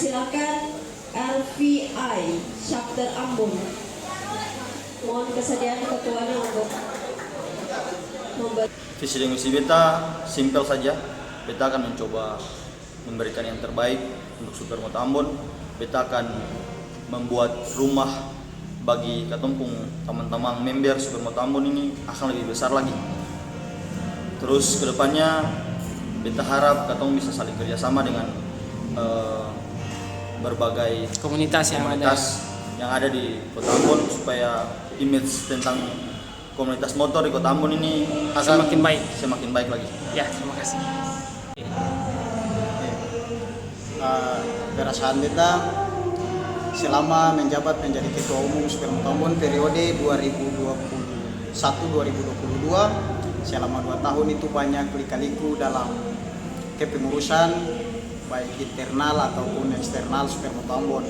Silakan LVI Chapter Ambon. Mohon kesediaan ketuanya untuk membantu. Visi dan misi beta simpel saja. Beta akan mencoba memberikan yang terbaik untuk Supermoto Ambon. Beta akan membuat rumah bagi ketumpung teman-teman member Supermoto Ambon ini akan lebih besar lagi. Terus kedepannya beta harap ketong bisa saling kerjasama dengan berbagai Komunitas yang ada di Kota Ambon supaya image tentang komunitas motor di Kota Ambon ini akan semakin baik lagi. Ya, terima kasih. Perasaan beta selama menjabat menjadi Ketua Umum Supermoto Ambon periode 2021-2022, selama 2 tahun itu banyak lika-liku dalam kepengurusan baik internal ataupun eksternal Supermoto Ambon.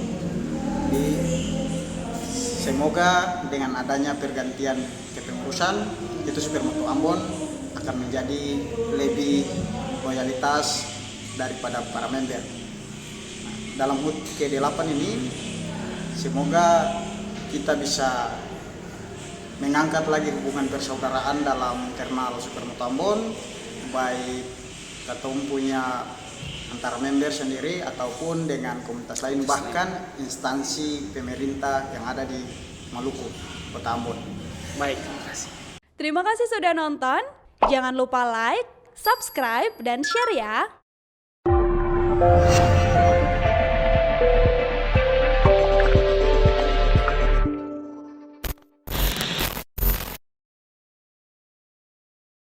Semoga dengan adanya pergantian kepengurusan itu Supermoto Ambon akan menjadi lebih loyalitas daripada para member. Dalam HUT ke-8 ini semoga kita bisa mengangkat lagi hubungan persaudaraan dalam internal Supermoto Ambon, baik ketemu punya antara member sendiri ataupun dengan komunitas lain, bahkan instansi pemerintah yang ada di Maluku, Kota Ambon. Baik, terima kasih. Terima kasih sudah nonton. Jangan lupa like, subscribe, dan share ya.